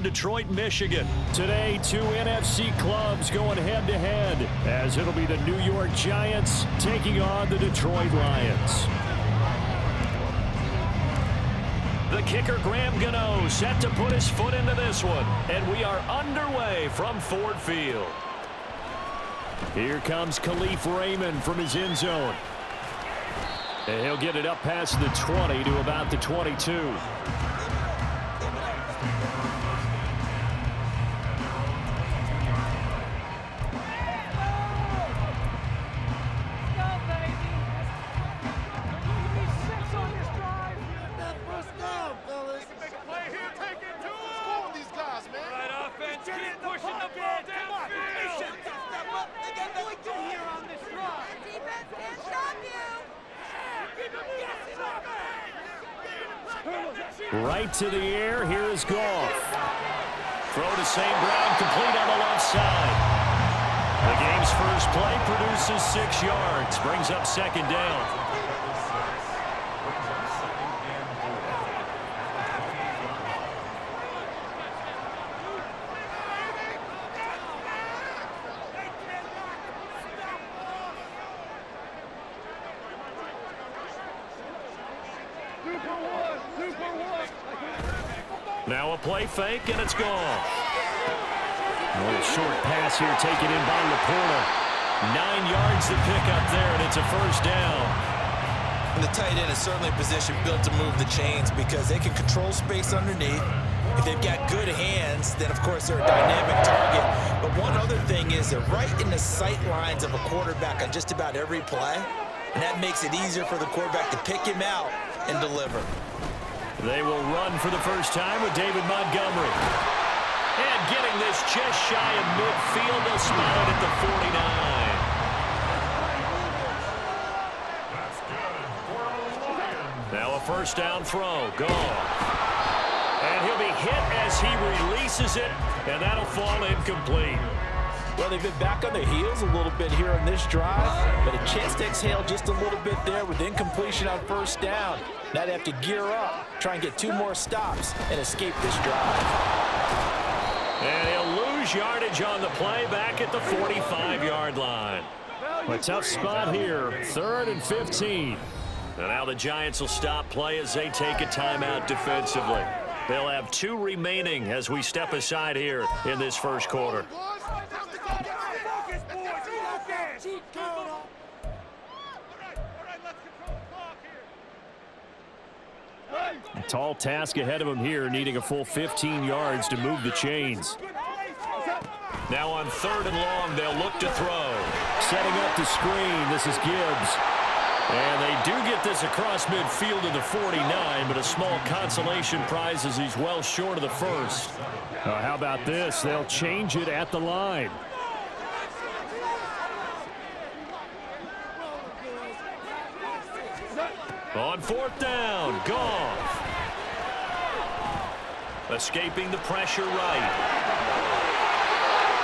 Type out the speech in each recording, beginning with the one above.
Detroit, Michigan. Today, two NFC clubs going head-to-head as it'll be the New York Giants taking on the Detroit Lions. The kicker, Graham Gano, set to put his foot into this one. And we are underway from Ford Field. Here comes Khalif Raymond from his end zone. And he'll get it up past the 20 to about the 22. Right to the air. Here is Goff. Throw to St. Brown, complete on the left side. The game's first play produces 6 yards, brings up second down. Now a play fake, and it's gone. A little short pass here taken in by Laporta. 9 yards to pick up there, and it's a first down. And the tight end is certainly a position built to move the chains because they can control space underneath. If they've got good hands, then, of course, they're a dynamic target. But one other thing is they're right in the sight lines of a quarterback on just about every play, and that makes it easier for the quarterback to pick him out and deliver. They will run for the first time with David Montgomery. And getting this just shy of midfield, they'll spot it at the 49. Now a first down throw. Gone. And he'll be hit as he releases it, and that'll fall incomplete. Well, they've been back on their heels a little bit here on this drive, but a chance to exhale just a little bit there with incompletion on first down. Now they have to gear up, try and get 2 more stops, and escape this drive. And he'll lose yardage on the play back at the 45-yard line. A tough spot here, 3rd and 15. And now the Giants will stop play as they take a timeout defensively. They'll have 2 remaining as we step aside here in this first quarter. A tall task ahead of him here, needing a full 15 yards to move the chains. Now on 3rd and long, they'll look to throw. Setting up the screen, this is Gibbs. And they do get this across midfield to the 49, but a small consolation prize as he's well short of the first. How about this? They'll change it at the line. On 4th down, Goff. Escaping the pressure right.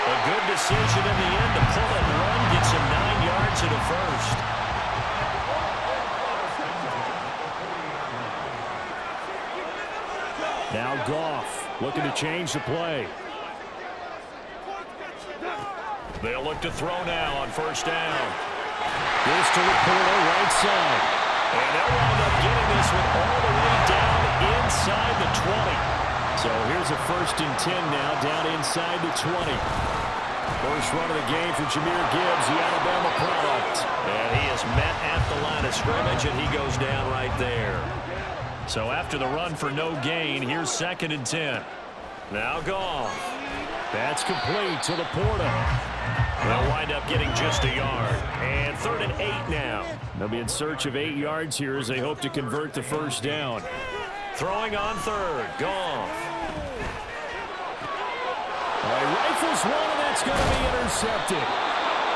A good decision in the end to pull and run, gets him 9 yards and a first. Now Goff looking to change the play. They'll look to throw now on first down. Goes to Laporta, right side. And they'll wind up getting this one all the way down inside the 20. So here's a 1st and 10 now, down inside the 20. First run of the game for Jahmyr Gibbs, the Alabama product. And he is met at the line of scrimmage, and he goes down right there. So after the run for no gain, here's 2nd and 10. Now Goff. That's complete to Laporta. They'll wind up getting just a yard. And 3rd and 8 now. They'll be in search of 8 yards here as they hope to convert the first down. Throwing on 3rd. Goff. Rifles one, and that's going to be intercepted.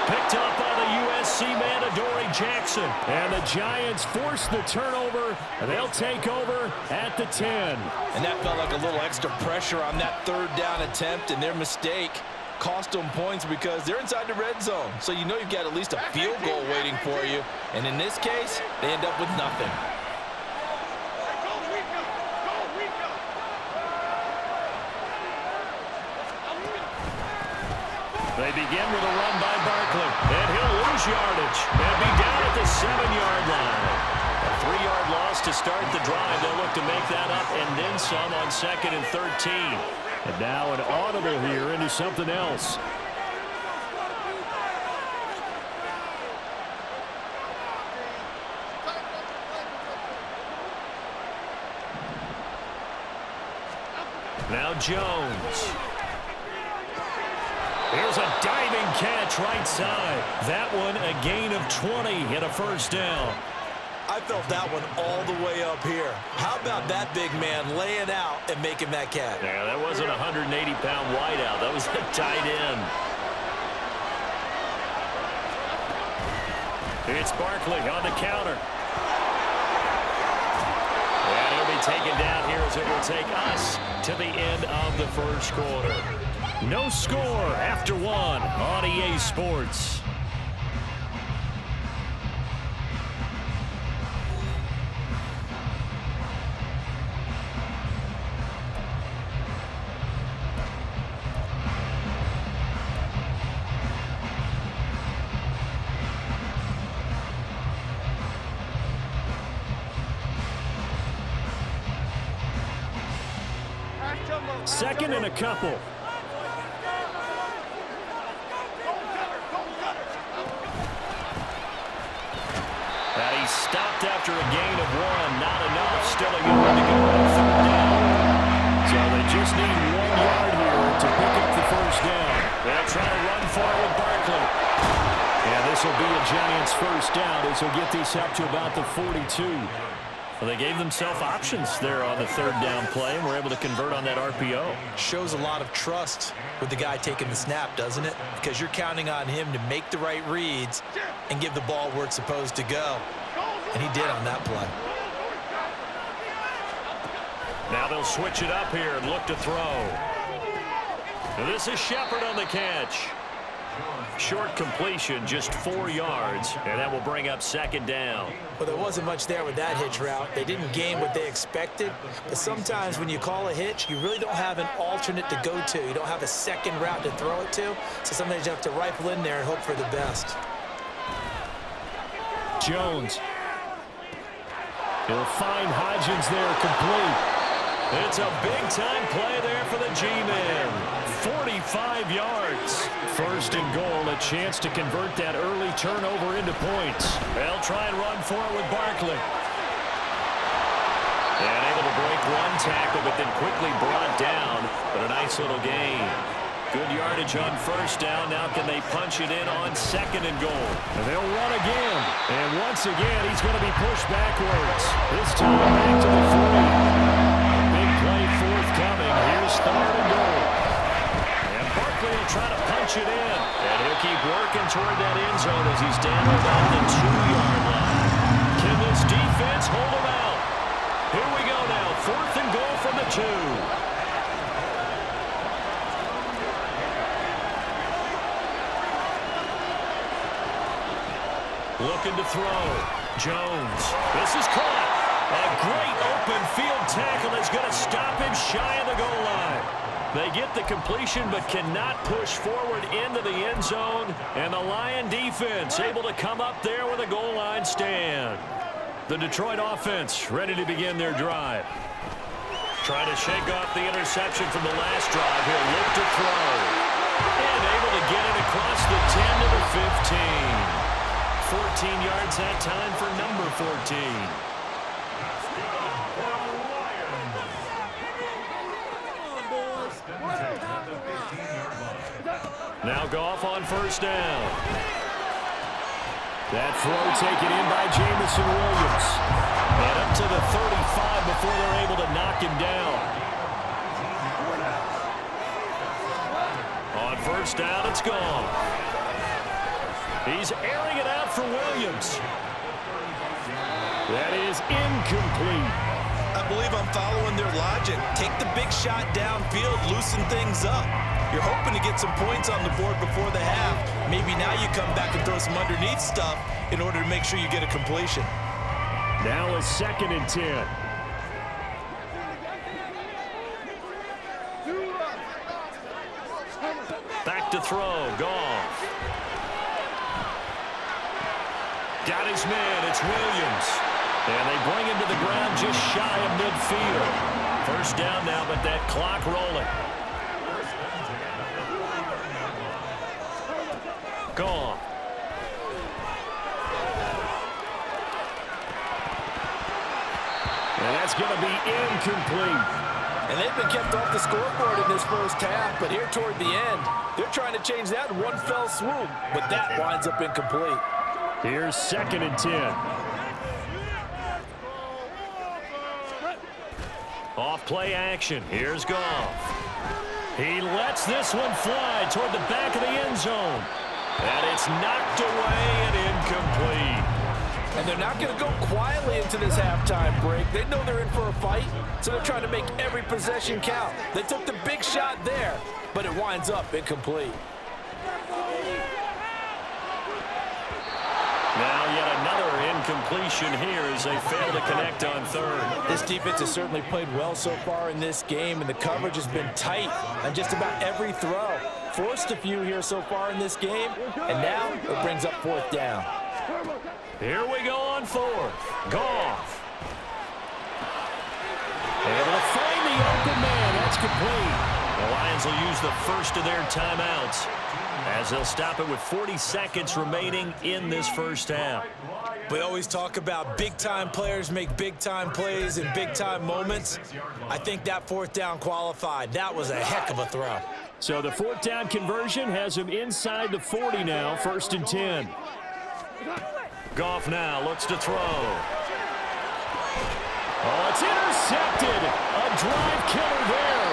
Picked up by the USC man, Adoree Jackson. And the Giants force the turnover, and they'll take over at the 10. And that felt like a little extra pressure on that 3rd down attempt, and their mistake cost them points because they're inside the red zone. So you know you've got at least a field goal waiting for you. And in this case, they end up with nothing. They begin with a run by Barkley, and he'll lose yardage and be down at the 7-yard line. A 3-yard loss to start the drive. They'll look to make that up and then some on 2nd and 13. And now an audible here into something else. Now Jones. Here's a diving catch right side. That one a gain of 20 and a first down. I felt that one all the way up here. How about that big man laying out and making that catch? Yeah, that wasn't a 180-pound wideout. That was a tight end. It's Barkley on the counter. And he'll be taken down here as it will take us to the end of the first quarter. No score after 1 on EA Sports. Second and a couple. And he's stopped after a gain of 1. Not enough. Still a yard to go on 3rd down. So they just need 1 yard here to pick up the first down. They'll try to run forward Barkley. And this will be a Giants first down as he'll get this up to about the 42. Well, they gave themselves options there on the 3rd down play and were able to convert on that RPO. Shows a lot of trust with the guy taking the snap, doesn't it? Because you're counting on him to make the right reads and give the ball where it's supposed to go. And he did on that play. Now they'll switch it up here and look to throw. Now this is Shepard on the catch. Short completion, just 4 yards, and that will bring up 2nd down. Well, there wasn't much there with that hitch route. They didn't gain what they expected, but sometimes when you call a hitch, you really don't have an alternate to go to. You don't have a second route to throw it to, so sometimes you have to rifle in there and hope for the best. Jones. He'll find Hodgins there, complete. It's a big-time play there for the G-Men. 45 yards. 1st and goal, a chance to convert that early turnover into points. They'll try and run for it with Barkley. And able to break 1 tackle, but then quickly brought down. But a nice little gain. Good yardage on 1st down. Now can they punch it in on 2nd and goal? And they'll run again. And once again, he's going to be pushed backwards. This time back to the 40. Big play forthcoming. Here's 3rd and goal. And Barkley will try to punch it in. And he'll keep working toward that end zone as he's down about the 2-yard line. Can this defense hold him out? Here we go now. 4th and goal from the 2. Looking to throw. Jones. This is caught. A great open field tackle is going to stop him shy of the goal line. They get the completion but cannot push forward into the end zone. And the Lion defense able to come up there with a goal line stand. The Detroit offense ready to begin their drive. Trying to shake off the interception from the last drive. He'll look to throw. And able to get it across the 10 to the 15. 14 yards that time for number 14. Now Goff on 1st down. That throw taken in by Jamison Williams. And up to the 35 before they're able to knock him down. On 1st down, it's gone. He's airing it out for Williams. That is incomplete. I believe I'm following their logic. Take the big shot downfield, loosen things up. You're hoping to get some points on the board before the half. Maybe now you come back and throw some underneath stuff in order to make sure you get a completion. Now a 2nd and 10. Back to to throw. Goff. Got his man. It's Williams. And they bring him to the ground just shy of midfield. First down now, but that clock rolling. Goff. And that's going to be incomplete. And they've been kept off the scoreboard in this first half, but here toward the end, they're trying to change that in one fell swoop, but that winds up incomplete. Here's 2nd and 10. Off play action. Here's Goff. He lets this one fly toward the back of the end zone. And it's knocked away and incomplete. And they're not going to go quietly into this halftime break. They know they're in for a fight, so they're trying to make every possession count. They took the big shot there, but it winds up incomplete. Now yet another incompletion here as they fail to connect on third. This defense has certainly played well so far in this game, and the coverage has been tight on just about every throw. Forced a few here so far in this game, and now it brings up 4th down. Here we go on 4th. Goff. Able to find the open man. That's complete. The Lions will use the first of their timeouts as they'll stop it with 40 seconds remaining in this first half. We always talk about big-time players make big-time plays in big-time moments. I think that 4th down qualified. That was a heck of a throw. So the 4th down conversion has him inside the 40 now, 1st and 10. Goff now looks to throw. Oh, it's intercepted. A drive killer there.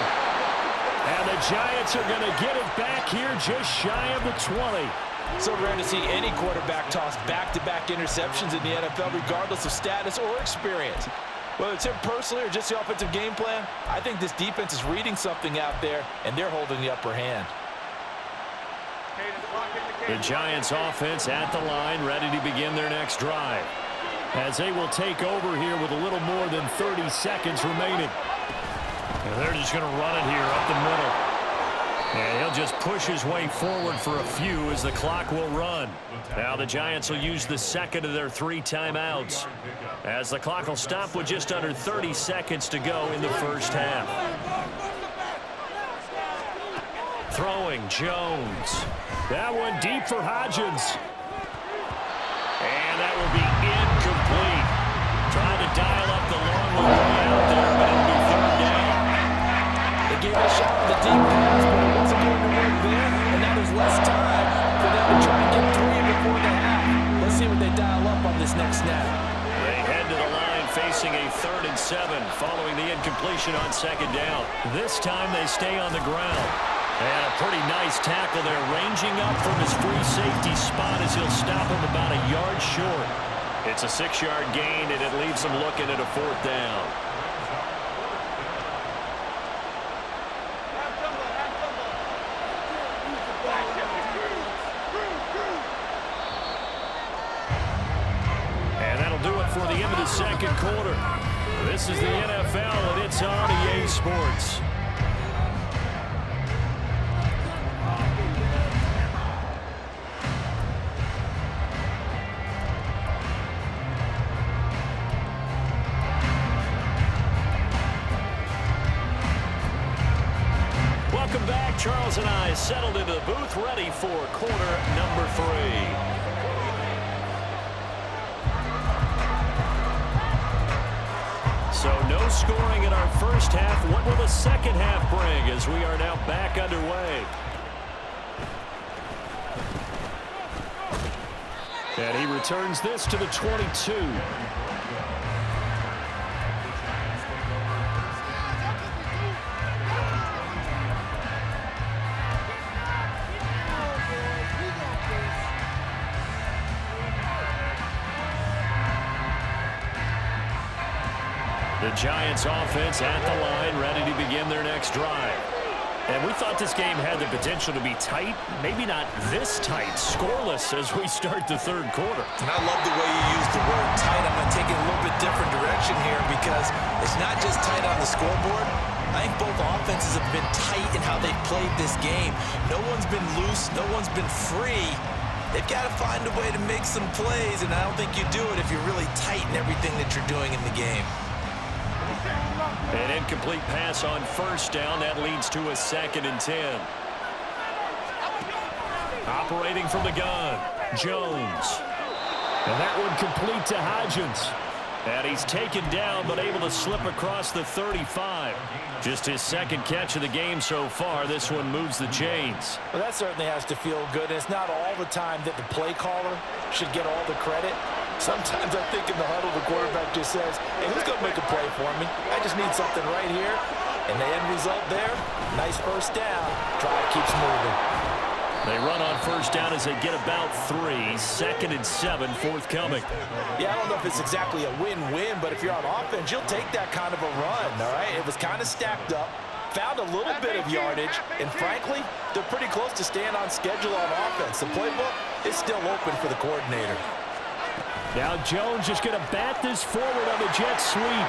And the Giants are going to get it back here just shy of the 20. So rare to see any quarterback toss back-to-back interceptions in the NFL, regardless of status or experience. Whether it's him personally or just the offensive game plan, I think this defense is reading something out there, and they're holding the upper hand. The Giants offense at the line, ready to begin their next drive. As they will take over here with a little more than 30 seconds remaining. And they're just going to run it here up the middle. And he'll just push his way forward for a few as the clock will run. Now the Giants will use the 2nd of their 3 timeouts, as the clock will stop with just under 30 seconds to go in the first half. Throwing Jones. That one deep for Hodgins. And that will be incomplete. Trying to dial up the long one out there, but it'll be 3rd down. They gave it a shot with the deep pass, but it wasn't going to work there, and now there's less time for them to try and get 3 before the half. Let's see what they dial up on this next snap. They head to the line facing a 3rd and 7 following the incompletion on 2nd down. This time they stay on the ground. And a pretty nice tackle there, ranging up from his free safety spot as he'll stop him about a yard short. It's a 6-yard gain, and it leaves them looking at a 4th down. And that'll do it for the end of the 2nd quarter. This is the NFL, and it's on EA Sports. Welcome back. Charles and I settled into the booth, ready for quarter number 3. So no scoring in our first half. What will the second half bring as we are now back underway? And he returns this to the 22. The Giants offense at the line, ready to begin their next drive. And we thought this game had the potential to be tight, maybe not this tight, scoreless as we start the 3rd quarter. And I love the way you use the word tight. I'm going to take it a little bit different direction here because it's not just tight on the scoreboard. I think both offenses have been tight in how they've played this game. No one's been loose. No one's been free. They've got to find a way to make some plays, and I don't think you do it if you're really tight in everything that you're doing in the game. An incomplete pass on first down. That leads to a 2nd and 10. Operating from the gun, Jones. And that one complete to Hodgins. And he's taken down, but able to slip across the 35. Just his 2nd catch of the game so far. This one moves the chains. Well, that certainly has to feel good. It's not all the time that the play caller should get all the credit. Sometimes I think in the huddle, the quarterback just says, hey, who's going to make a play for me? I just need something right here. And the end result there, nice first down. Drive keeps moving. They run on first down as they get about 3. 2nd and 7, forthcoming. Yeah, I don't know if it's exactly a win-win, but if you're on offense, you'll take that kind of a run, all right? It was kind of stacked up, found a little bit of yardage, and frankly, they're pretty close to staying on schedule on offense. The playbook is still open for the coordinator. Now Jones just going to bat this forward on the jet sweep.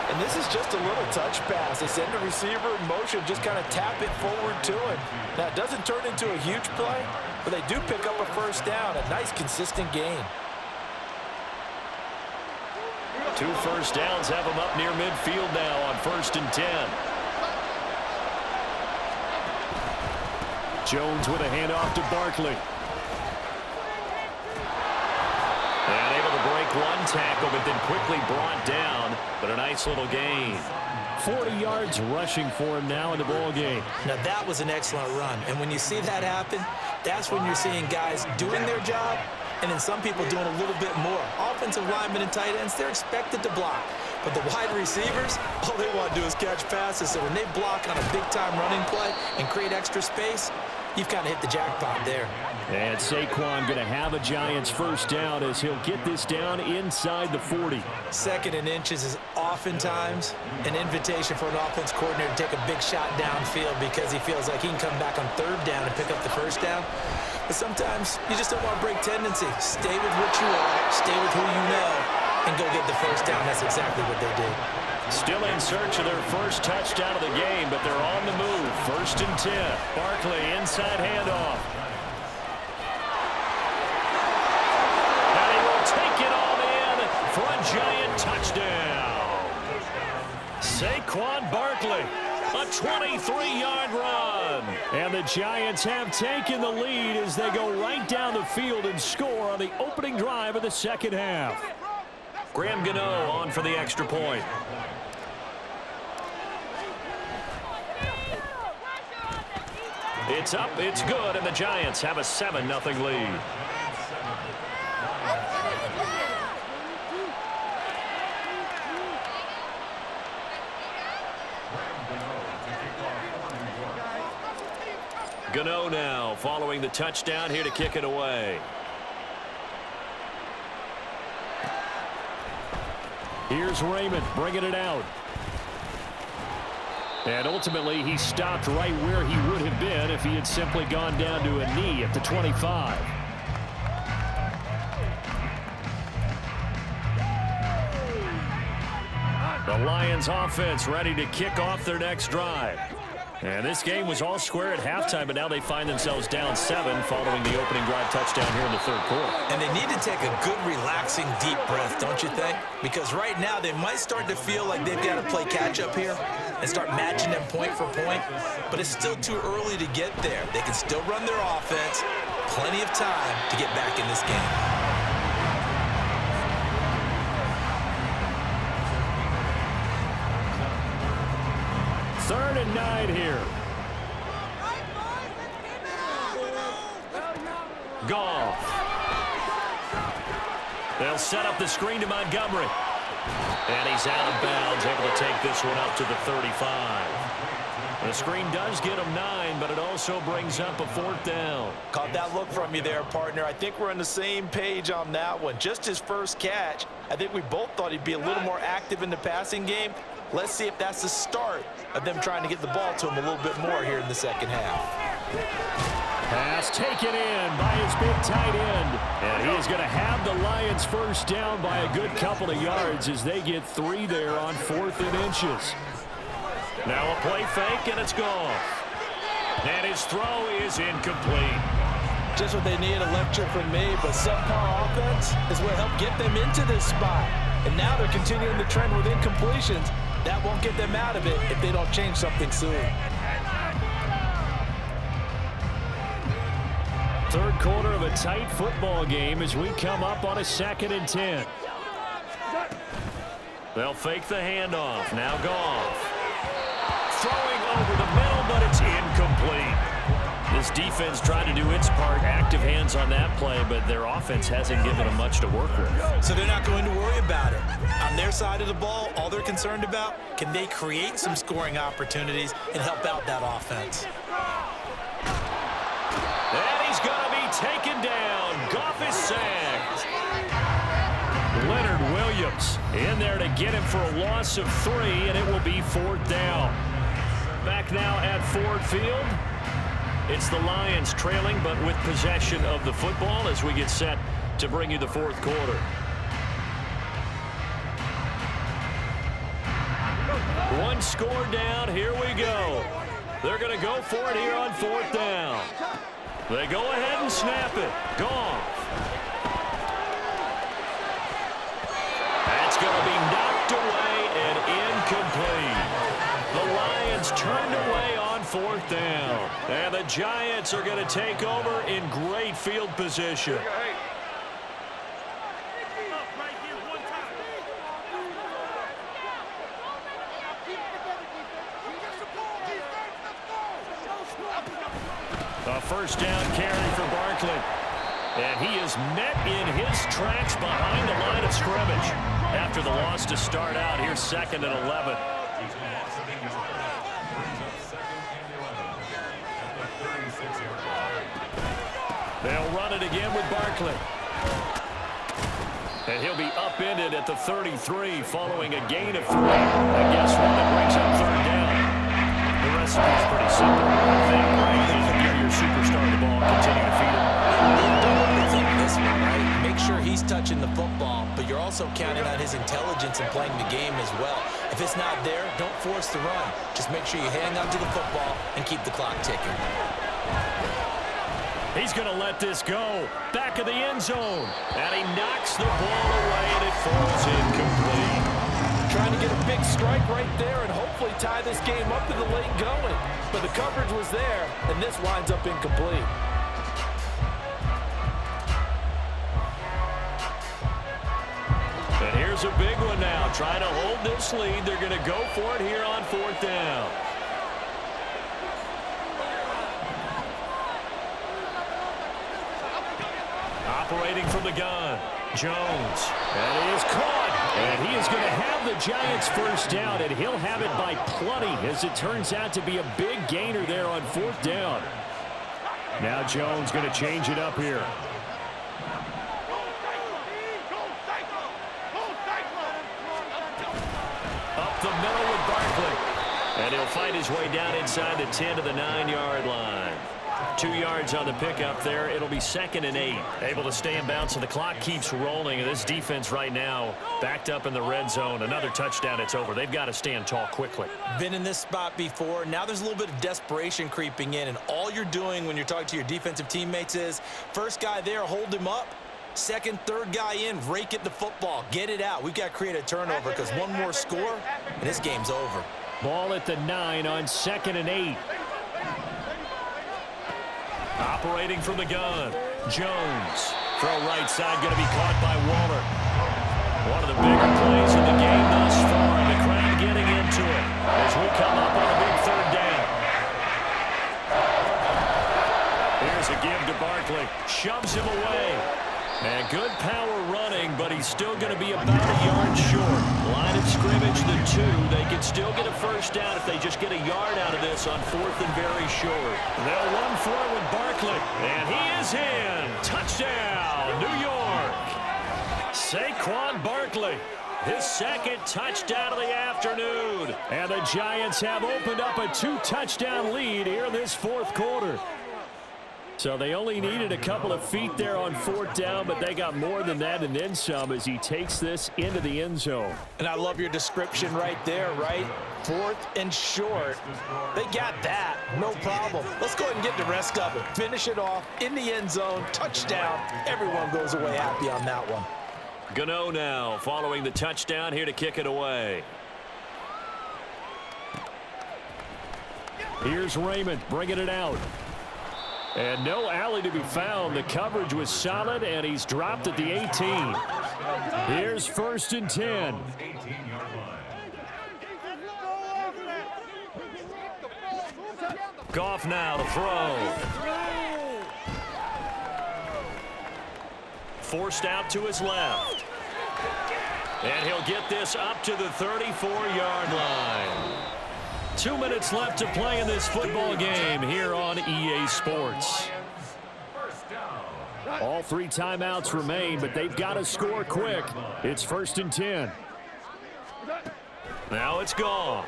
And this is just a little touch pass. They send the receiver in motion, just kind of tap it forward to him. Now, it doesn't turn into a huge play, but they do pick up a first down. A nice, consistent gain. 2 first downs have them up near midfield now on 1st and 10. Jones with a handoff to Barkley. And able to break one tackle, but then quickly brought down. But a nice little gain. 40 yards rushing for him now in the ball game. Now, that was an excellent run. And when you see that happen, that's when you're seeing guys doing their job and then some people doing a little bit more. Offensive linemen and tight ends, they're expected to block. But the wide receivers, all they want to do is catch passes. So when they block on a big-time running play and create extra space, you've kind of hit the jackpot there. And Saquon going to have a Giants first down as he'll get this down inside the 40. 2nd and inches is oftentimes an invitation for an offense coordinator to take a big shot downfield because he feels like he can come back on 3rd down and pick up the first down. But sometimes you just don't want to break tendency. Stay with what you are, stay with who you know, and go get the first down. That's exactly what they did. Still in search of their first touchdown of the game, but they're on the move. 1st and 10. Barkley inside handoff. And he will take it all in for a Giant touchdown. Saquon Barkley, a 23-yard run. And the Giants have taken the lead as they go right down the field and score on the opening drive of the 2nd half. Graham Gano on for the extra point. It's up, it's good, and the Giants have a 7-0 lead. Gano now following the touchdown here to kick it away. Here's Raymond bringing it out. And ultimately, he stopped right where he would have been if he had simply gone down to a knee at the 25. The Lions offense ready to kick off their next drive. And this game was all square at halftime, but now they find themselves down 7 following the opening drive touchdown here in the 3rd quarter. And they need to take a good, relaxing, deep breath, don't you think? Because right now they might start to feel like they've got to play catch-up here and start matching them point for point, but it's still too early to get there. They can still run their offense. Plenty of time to get back in this game. Third and 9 here. Goff. They'll set up the screen to Montgomery. And he's out of bounds, able to take this one up to the 35. The screen does get him 9, but it also brings up a 4th down. Caught that look from you there, partner. I think we're on the same page on that one. Just his first catch. I think we both thought he'd be a little more active in the passing game. Let's see if that's the start of them trying to get the ball to him a little bit more here in the 2nd half. Pass taken in by his big tight end. And he is going to have the Lions first down by a good couple of yards as they get 3 there on 4th and inches. Now a play fake, and it's gone. And his throw is incomplete. Just what they need, a lecture from me, but subpar offense is what helped get them into this spot. And now they're continuing the trend with incompletions. That won't get them out of it if they don't change something soon. Third quarter of a tight football game as we come up on a 2nd and 10. They'll fake the handoff. Now Goff. Throwing over the middle, but it's incomplete. This defense tried to do its part, active hands on that play, but their offense hasn't given them much to work with. So they're not going to worry about it. On their side of the ball, all they're concerned about, can they create some scoring opportunities and help out that offense? And he's going to be taken down. Goff is sacked. Leonard Williams in there to get him for a loss of 3, and it will be 4th down. Back now at Ford Field. It's the Lions trailing, but with possession of the football as we get set to bring you the 4th quarter. One score down. Here we go. They're going to go for it here on 4th down. They go ahead and snap it. Goff. That's going to be knocked away and incomplete. The Lions turned away on 4th down. And the Giants are going to take over in great field position. A first down carry for Barkley. And he is met in his tracks behind the line of scrimmage. After the loss to start out, here's 2nd and 11. They'll run it again with Barkley. And he'll be upended at the 33 following a gain of 3. And guess what? That brings up 3rd down. The recipe is pretty simple. Think right is give your superstar the ball, continue to feed him. Don't think this one, right? Make sure he's touching the football, but you're also counting on his intelligence and playing the game as well. If it's not there, don't force the run. Just make sure you hang on to the football and keep the clock ticking. He's going to let this go. Back of the end zone. And he knocks the ball away, and it falls incomplete. Trying to get a big strike right there and hopefully tie this game up to the late going. But the coverage was there, and this winds up incomplete. And here's a big one now. Trying to hold this lead. They're going to go for it here on 4th down. Operating from the gun, Jones. And he is caught. And he is going to have the Giants first down, and he'll have it by plenty as it turns out to be a big gainer there on 4th down. Now Jones going to change it up here. Up the middle with Barkley. And he'll find his way down inside the 10 to the 9-yard line. 2 yards on the pickup there. It'll be 2nd and 8. Able to stay in bounds, so the clock keeps rolling. And this defense right now backed up in the red zone. Another touchdown, it's over. They've got to stand tall quickly. Been in this spot before. Now there's a little bit of desperation creeping in. And all you're doing when you're talking to your defensive teammates is, first guy there, hold him up. Second, third guy in, rake at the football. Get it out. We've got to create a turnover because one more score, and this game's over. Ball at the 9 on 2nd and 8. Operating from the gun, Jones. Throw right side, going to be caught by Waller. One of the bigger plays in the game thus far, and the crowd getting into it as we come up on a big 3rd down. Here's a give to Barkley. Shoves him away. And good power running, but he's still going to be about a yard short. Line of scrimmage, the 2. They can still get a first down if they just get a yard out of this on 4th and very short. They'll run for it with Barkley. And he is in. Touchdown, New York. Saquon Barkley. His 2nd touchdown of the afternoon. And the Giants have opened up a 2-touchdown lead here in this 4th quarter. So they only needed a couple of feet there on 4th down, but they got more than that and then some as he takes this into the end zone. And I love your description right there, right? 4th and short. They got that. No problem. Let's go ahead and get the rest of it. Finish it off in the end zone. Touchdown. Everyone goes away happy on that one. Gano now following the touchdown here to kick it away. Here's Raymond bringing it out. And no alley to be found. The coverage was solid, and he's dropped at the 18. Here's 1st and 10. Goff now to throw. Forced out to his left. And he'll get this up to the 34-yard line. 2 minutes left to play in this football game here on EA Sports. All 3 timeouts remain, but they've got to score quick. It's 1st and 10. Now it's gone.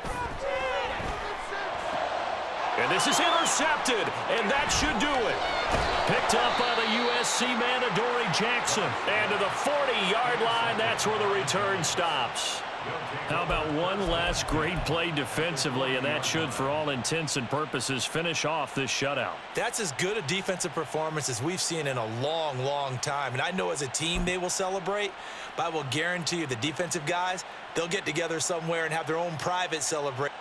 And this is intercepted, and that should do it. Picked up by the USC man, Adoree Jackson. And to the 40-yard line, that's where the return stops. How about one last great play defensively, and that should, for all intents and purposes, finish off this shutout. That's as good a defensive performance as we've seen in a long, long time. And I know as a team they will celebrate, but I will guarantee you the defensive guys, they'll get together somewhere and have their own private celebration.